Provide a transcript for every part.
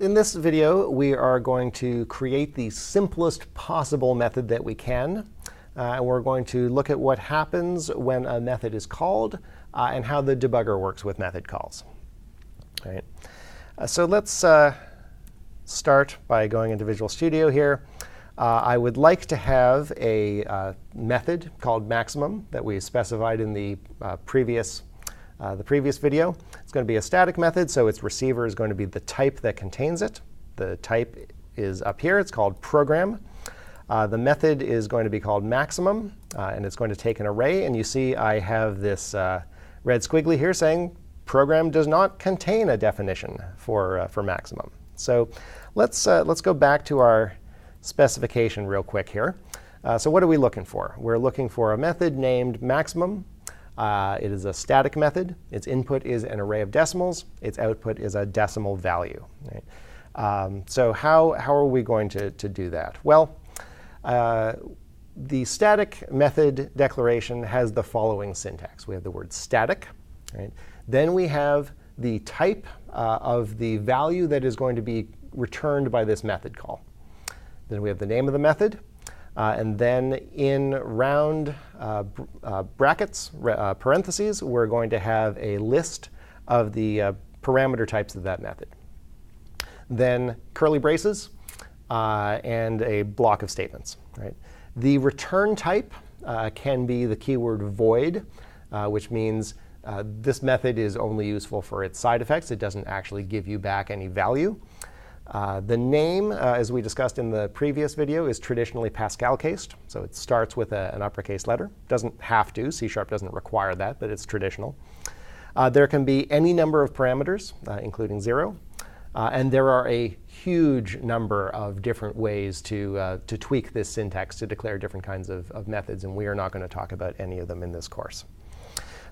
in this video, we are going to create the simplest possible method that we can. And we're going to look at what happens when a method is called and how the debugger works with method calls. All right. So let's start by going into Visual Studio here. I would like to have a method called maximum that we specified in the previous video. It's going to be a static method, so its receiver is going to be the type that contains it. The type is up here. It's called program. The method is going to be called maximum, and it's going to take an array. And you see I have this red squiggly here saying program does not contain a definition for maximum. So let's go back to our specification real quick here. So what are we looking for? We're looking for a method named maximum. It is a static method. Its input is an array of decimals. Its output is a decimal value. Right? So how are we going to do that? Well, the static method declaration has the following syntax. We have the word static. Right? Then we have the type of the value that is going to be returned by this method call. Then we have the name of the method. And then in round brackets, parentheses, we're going to have a list of the parameter types of that method. Then curly braces and a block of statements. Right? The return type can be the keyword void, which means this method is only useful for its side effects. It doesn't actually give you back any value. The name, as we discussed in the previous video, is traditionally Pascal cased. So it starts with an uppercase letter. Doesn't have to. C# doesn't require that, but it's traditional. There can be any number of parameters, including 0. And there are a huge number of different ways to tweak this syntax to declare different kinds of methods. And we are not going to talk about any of them in this course.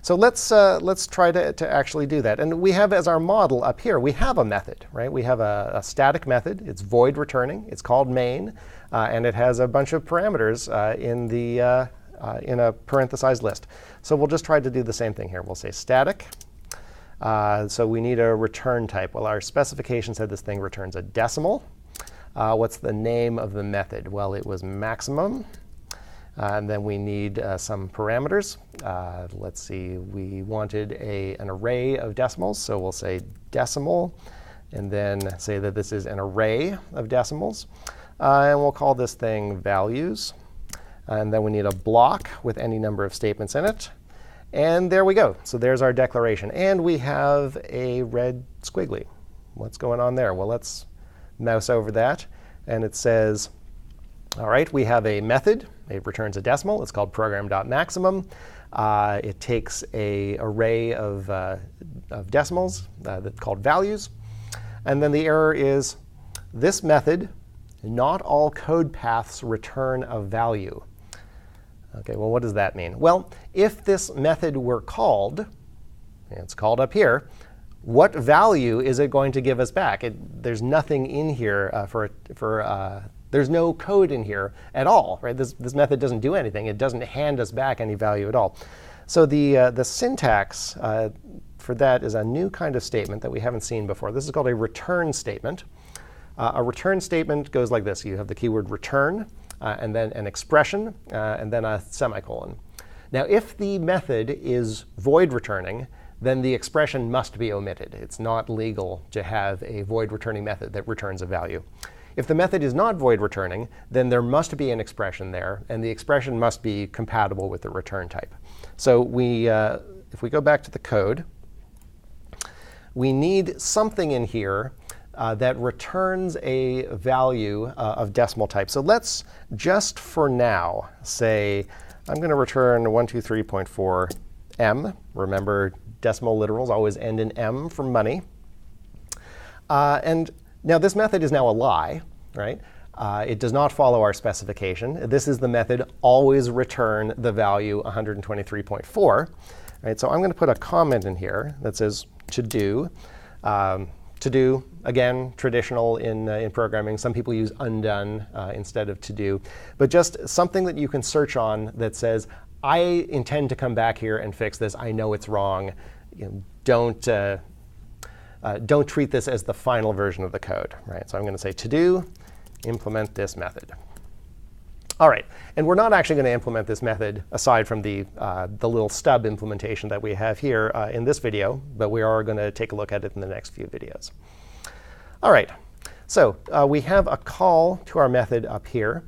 So let's try to actually do that. And we have as our model up here, we have a method, right? We have a static method. It's void returning. It's called main. And it has a bunch of parameters in a parenthesized list. So we'll just try to do the same thing here. We'll say static. So we need a return type. Well, our specification said this thing returns a decimal. What's the name of the method? Well, it was maximum. And then we need some parameters. Let's see. We wanted an array of decimals. So we'll say decimal, and then say that this is an array of decimals. And we'll call this thing values. And then we need a block with any number of statements in it. And there we go. So there's our declaration. And we have a red squiggly. What's going on there? Well, let's mouse over that. And it says, all right, we have a method. It returns a decimal. It's called program.maximum. It takes an array of decimals that's called values. And then the error is this method, not all code paths return a value. OK, well, what does that mean? Well, if this method were called, and it's called up here, what value is it going to give us back? There's nothing in here there's no code in here at all. Right? This method doesn't do anything. It doesn't hand us back any value at all. So the syntax for that is a new kind of statement that we haven't seen before. This is called a return statement. A return statement goes like this. You have the keyword return, and then an expression, and then a semicolon. Now, if the method is void returning, then the expression must be omitted. It's not legal to have a void returning method that returns a value. If the method is not void returning, then there must be an expression there, and the expression must be compatible with the return type. So if we go back to the code, we need something in here that returns a value of decimal type. So let's just for now say I'm going to return 123.4 M. Remember, decimal literals always end in M for money. And now this method is now a lie, right? It does not follow our specification. This is the method always return the value 123.4. Right? So I'm going to put a comment in here that says to do. To do, again, traditional in programming. Some people use undone instead of to do. But just something that you can search on that says, I intend to come back here and fix this. I know it's wrong. Don't don't treat this as the final version of the code, right? So I'm going to say to do, implement this method. All right, and we're not actually going to implement this method aside from the little stub implementation that we have here in this video, but we are going to take a look at it in the next few videos. All right, so we have a call to our method up here.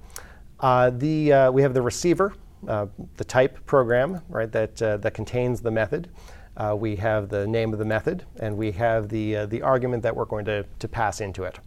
We have the receiver, the type program, right, that contains the method. We have the name of the method, and we have the argument that we're going to pass into it.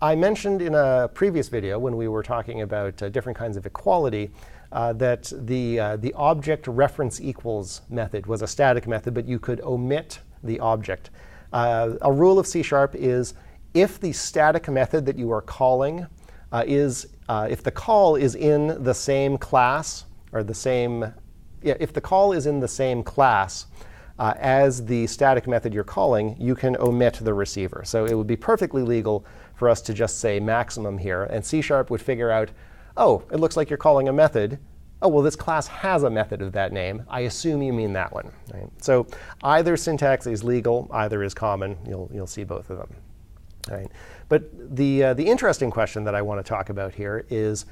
I mentioned in a previous video when we were talking about different kinds of equality that the object reference equals method was a static method, but you could omit the object. A rule of C# is if the static method that you are calling if the call is in the same class or the same, if the call is in the same class as the static method you're calling, you can omit the receiver. So it would be perfectly legal for us to just say maximum here, and C# would figure out, oh, it looks like you're calling a method. Oh, well, this class has a method of that name. I assume you mean that one. Right? So either syntax is legal, either is common. You'll see both of them. Right? But the interesting question that I want to talk about here is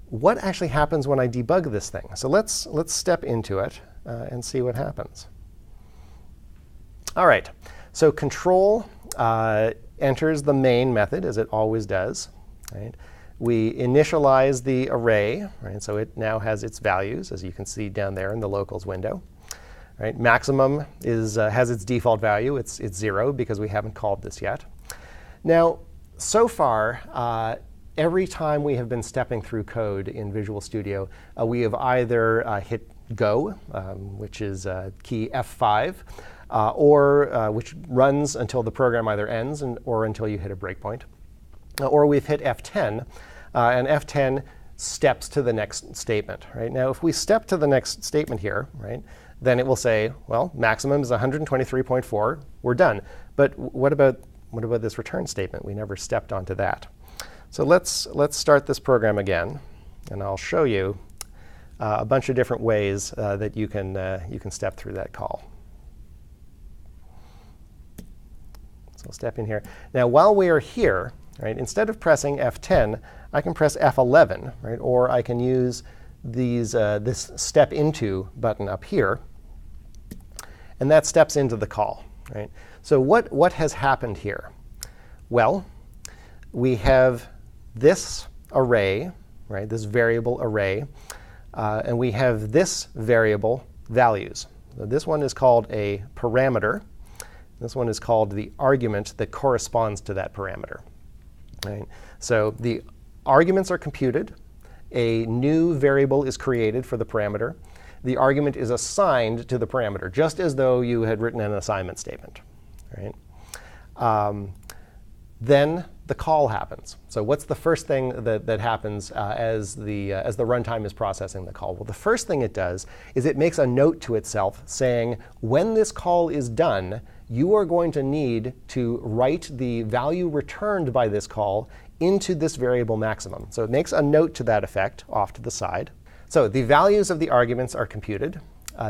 what actually happens when I debug this thing. So let's step into it and see what happens. All right, so control enters the main method, as it always does. Right? We initialize the array, right? So it now has its values, as you can see down there in the locals window. Right? Maximum has its default value. It's 0 because we haven't called this yet. Now, so far, every time we have been stepping through code in Visual Studio, we have either hit Go, which is key F5, or which runs until the program either ends or until you hit a breakpoint. Or we've hit F10, and F10 steps to the next statement. Right? Now, if we step to the next statement here, right, then it will say, well, maximum is 123.4. We're done. But what about this return statement? We never stepped onto that. So let's start this program again, and I'll show you a bunch of different ways that you can step through that call. So I'll step in here. Now, while we are here, right, instead of pressing F10, I can press F11, right, or I can use this step into button up here, and that steps into the call. Right? So what has happened here? Well, we have this array, right, this variable array, and we have this variable values. So this one is called a parameter. This one is called the argument that corresponds to that parameter. Right? So the arguments are computed. A new variable is created for the parameter. The argument is assigned to the parameter, just as though you had written an assignment statement. Right? Then the call happens. So what's the first thing that happens as the runtime is processing the call? Well, the first thing it does is it makes a note to itself saying, when this call is done, you are going to need to write the value returned by this call into this variable maximum. So it makes a note to that effect off to the side. So the values of the arguments are computed.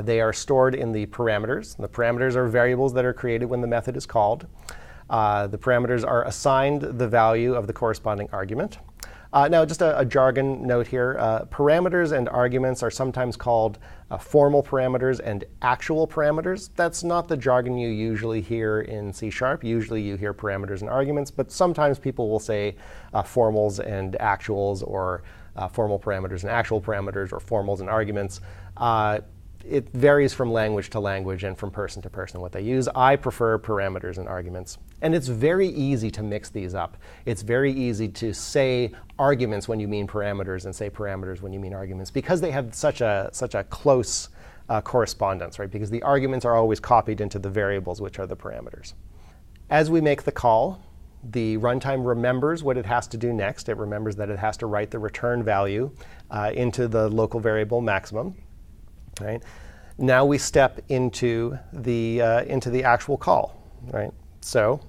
They are stored in the parameters. The parameters are variables that are created when the method is called. The parameters are assigned the value of the corresponding argument. Now, just a jargon note here. Parameters and arguments are sometimes called formal parameters and actual parameters. That's not the jargon you usually hear in C#. Usually you hear parameters and arguments, but sometimes people will say formals and actuals, or formal parameters and actual parameters, or formals and arguments. It varies from language to language and from person to person what they use. I prefer parameters and arguments. And it's very easy to mix these up. It's very easy to say arguments when you mean parameters and say parameters when you mean arguments, because they have such a close correspondence, right? Because the arguments are always copied into the variables, which are the parameters. As we make the call, the runtime remembers what it has to do next. It remembers that it has to write the return value into the local variable maximum. Right? Now we step into the actual call. Right? So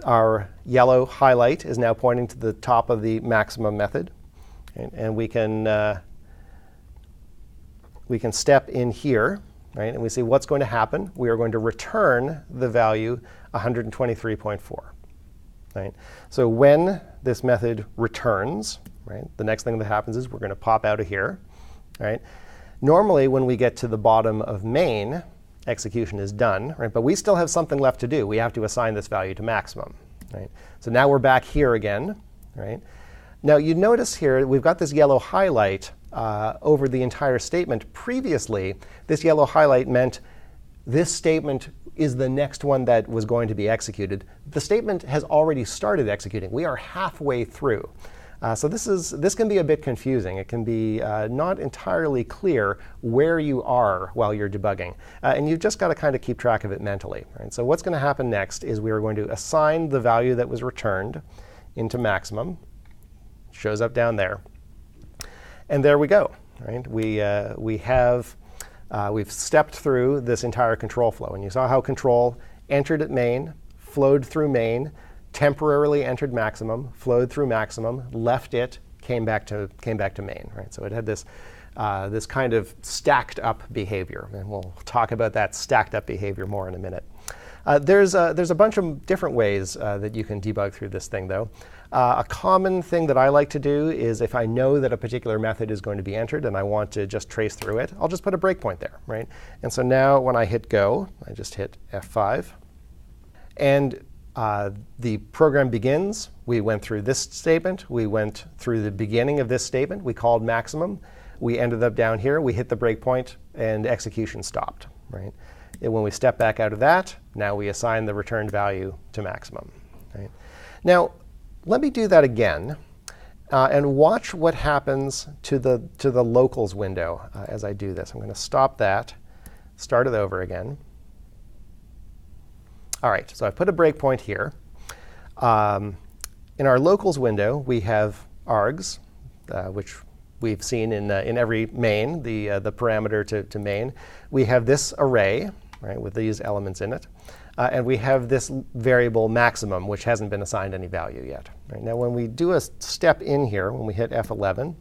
our yellow highlight is now pointing to the top of the maximum method, right? And we can step in here right? And we see what's going to happen. We are going to return the value 123.4. Right? So when this method returns, right, the next thing that happens is we're going to pop out of here. Right? Normally, when we get to the bottom of main, execution is done. Right? But we still have something left to do. We have to assign this value to maximum. Right? So now we're back here again. Right? Now you notice here we've got this yellow highlight over the entire statement. Previously, this yellow highlight meant this statement is the next one that was going to be executed. The statement has already started executing. We are halfway through. So this can be a bit confusing. It can be not entirely clear where you are while you're debugging. And you've just got to kind of keep track of it mentally. Right? So what's going to happen next is we are going to assign the value that was returned into maximum. Shows up down there. And there we go. Right? We've stepped through this entire control flow. And you saw how control entered at main, flowed through main, temporarily entered maximum, flowed through maximum, left it, came back to main. Right? So it had this kind of stacked up behavior. And we'll talk about that stacked up behavior more in a minute. There's a bunch of different ways that you can debug through this thing, though. A common thing that I like to do is if I know that a particular method is going to be entered and I want to just trace through it, I'll just put a breakpoint there. Right? And so now when I hit go, I just hit F5. And the program begins. We went through this statement. We went through the beginning of this statement. We called maximum. We ended up down here. We hit the breakpoint, and execution stopped. Right? And when we step back out of that, now we assign the returned value to maximum. Right? Now, let me do that again and watch what happens to the locals window as I do this. I'm going to stop that, start it over again. All right, so I've put a breakpoint here. In our locals window, we have args, which we've seen in every main, the parameter to main. We have this array, right, with these elements in it. And we have this variable maximum, which hasn't been assigned any value yet. Right? Now, when we do a step in here, when we hit F11,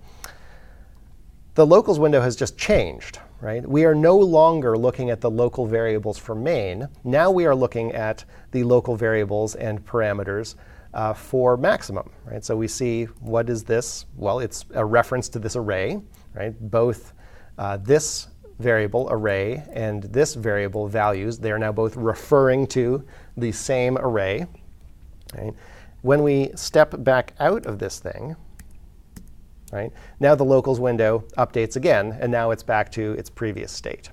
the locals window has just changed. Right? We are no longer looking at the local variables for main. Now we are looking at the local variables and parameters for maximum. Right? So we see, what is this? Well, it's a reference to this array. Right? Both this variable array and this variable values, they are now both referring to the same array. Right? When we step back out of this thing, right, now the locals window updates again, and now it's back to its previous state.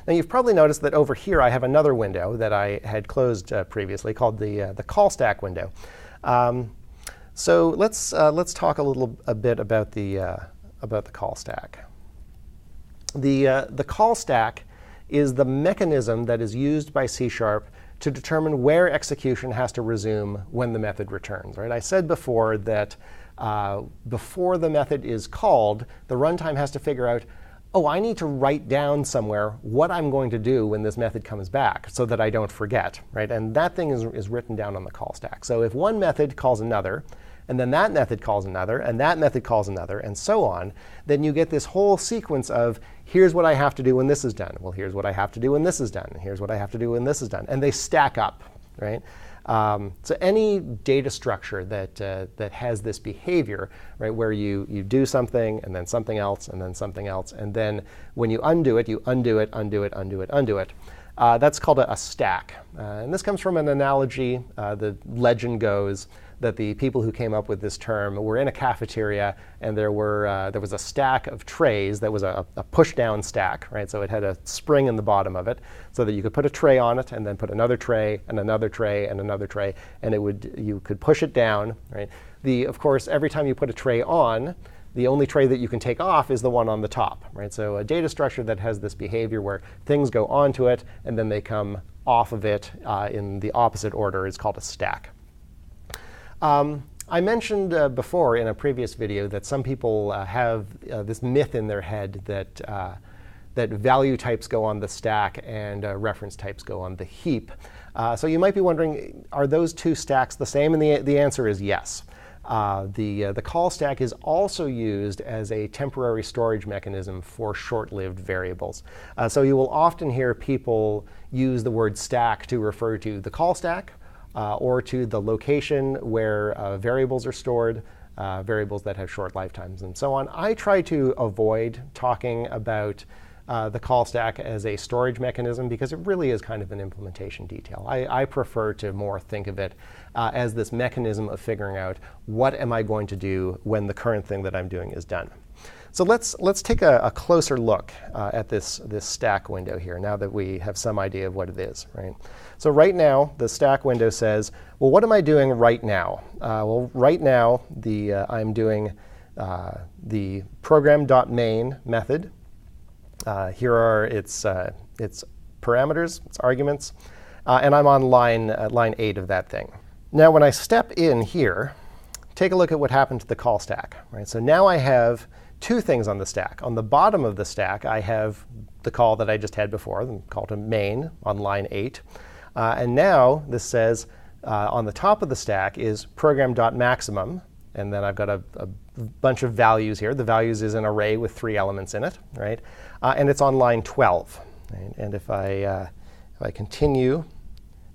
Now you've probably noticed that over here I have another window that I had closed previously called the call stack window. So let's talk a bit about the call stack. The call stack is the mechanism that is used by C# to determine where execution has to resume when the method returns. Right? I said before that before the method is called, the runtime has to figure out, oh, I need to write down somewhere what I'm going to do when this method comes back so that I don't forget. Right? And that thing is written down on the call stack. So if one method calls another, and then that method calls another, and that method calls another, and so on, then you get this whole sequence of, here's what I have to do when this is done. Well, here's what I have to do when this is done. And here's what I have to do when this is done. And they stack up. Right? So any data structure that has this behavior, right, where you do something, and then something else, and then something else, and then when you undo it, you undo it, undo it, undo it, undo it. That's called a stack. And this comes from an analogy. The legend goes that the people who came up with this term were in a cafeteria, and there was a stack of trays that was a push-down stack. Right? So it had a spring in the bottom of it, so that you could put a tray on it, and then put another tray, and another tray, and another tray, and you could push it down. Right? Of course, every time you put a tray on, the only tray that you can take off is the one on the top. Right? So a data structure that has this behavior where things go onto it, and then they come off of it in the opposite order is called a stack. I mentioned before in a previous video that some people have this myth in their head that value types go on the stack and reference types go on the heap. So you might be wondering, are those two stacks the same? And the answer is yes. The call stack is also used as a temporary storage mechanism for short-lived variables. So you will often hear people use the word stack to refer to the call stack or to the location where variables are stored, variables that have short lifetimes and so on. I try to avoid talking about the call stack as a storage mechanism because it really is kind of an implementation detail. I prefer to more think of it as this mechanism of figuring out what am I going to do when the current thing that I'm doing is done. So let's take a closer look at this stack window here now that we have some idea of what it is, right? So right now, the stack window says, well, what am I doing right now? Well, right now, I'm doing the program.main method. Here are its parameters, its arguments, and I'm on line 8 of that thing. Now, when I step in here, take a look at what happened to the call stack. Right? So now I have two things on the stack. On the bottom of the stack, I have the call that I just had before, the call to main on line 8. And now this says on the top of the stack is program.maximum. And then I've got a bunch of values here. The values is an array with 3 elements in it, right? And it's on line 12. Right? And if I continue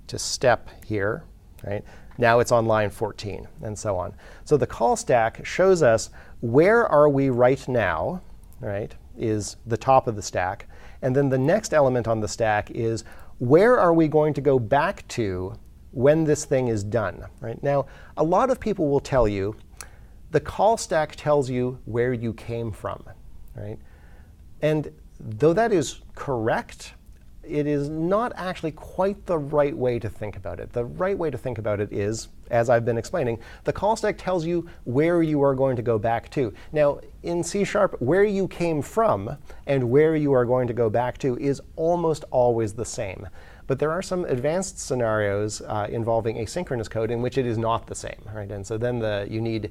to step here, right, now it's on line 14, and so on. So the call stack shows us where are we right now, right, is the top of the stack. And then the next element on the stack is where are we going to go back to when this thing is done. Right? Now, a lot of people will tell you the call stack tells you where you came from. Right? And though that is correct, it is not actually quite the right way to think about it. The right way to think about it is, as I've been explaining, the call stack tells you where you are going to go back to. Now, in C#, where you came from and where you are going to go back to is almost always the same. But there are some advanced scenarios involving asynchronous code in which it is not the same. Right? And so then you need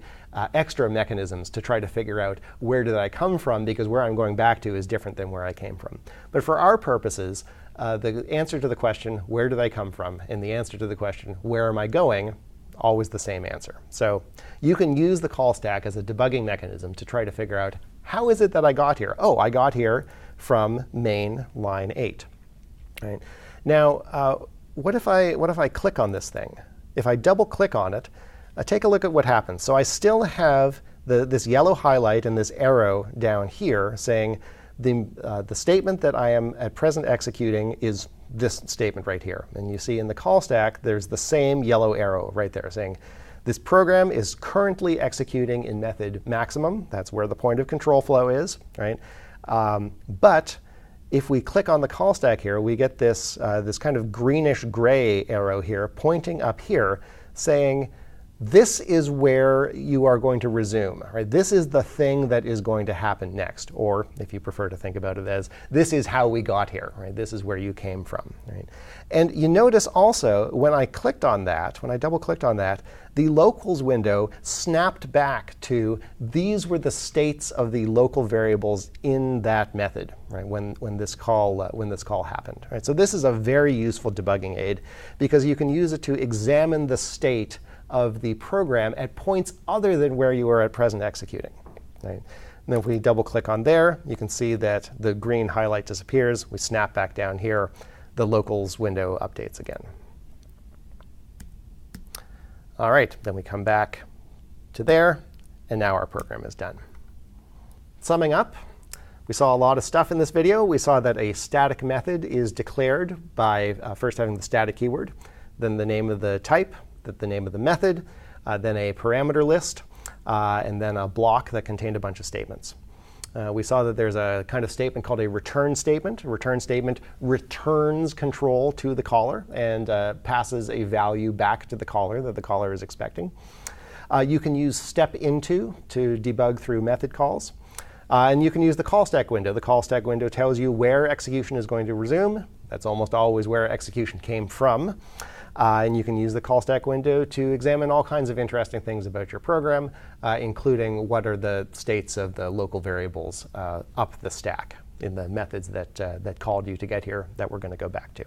extra mechanisms to try to figure out where did I come from, because where I'm going back to is different than where I came from. But for our purposes, the answer to the question, where did I come from, and the answer to the question, where am I going, always the same answer. So you can use the call stack as a debugging mechanism to try to figure out, how is it that I got here? Oh, I got here from main line 8. Right? Now, what if I click on this thing? If I double click on it, take a look at what happens. So I still have this yellow highlight and this arrow down here saying the statement that I am at present executing is this statement right here. And you see in the call stack, there's the same yellow arrow right there saying this program is currently executing in method maximum. That's where the point of control flow is, right? But if we click on the call stack here, we get this kind of greenish gray arrow here pointing up here saying, this is where you are going to resume. Right? This is the thing that is going to happen next. Or if you prefer to think about it as, this is how we got here. Right? This is where you came from. Right? And you notice also, when I clicked on that, when I double-clicked on that, the locals window snapped back to these were the states of the local variables in that method, right, when this call happened. Right? So this is a very useful debugging aid because you can use it to examine the state of the program at points other than where you are at present executing. Right? And then if we double-click on there, you can see that the green highlight disappears. We snap back down here. The locals window updates again. All right, then we come back to there, and now our program is done. Summing up, we saw a lot of stuff in this video. We saw that a static method is declared by first having the static keyword, then the name of the type, then the name of the method, then a parameter list, and then a block that contained a bunch of statements. We saw that there's a kind of statement called a return statement. A return statement returns control to the caller and passes a value back to the caller that the caller is expecting. You can use step into to debug through method calls. And you can use the call stack window. The call stack window tells you where execution is going to resume. That's almost always where execution came from. And you can use the call stack window to examine all kinds of interesting things about your program, including what are the states of the local variables up the stack in the methods that called you to get here that we're going to go back to.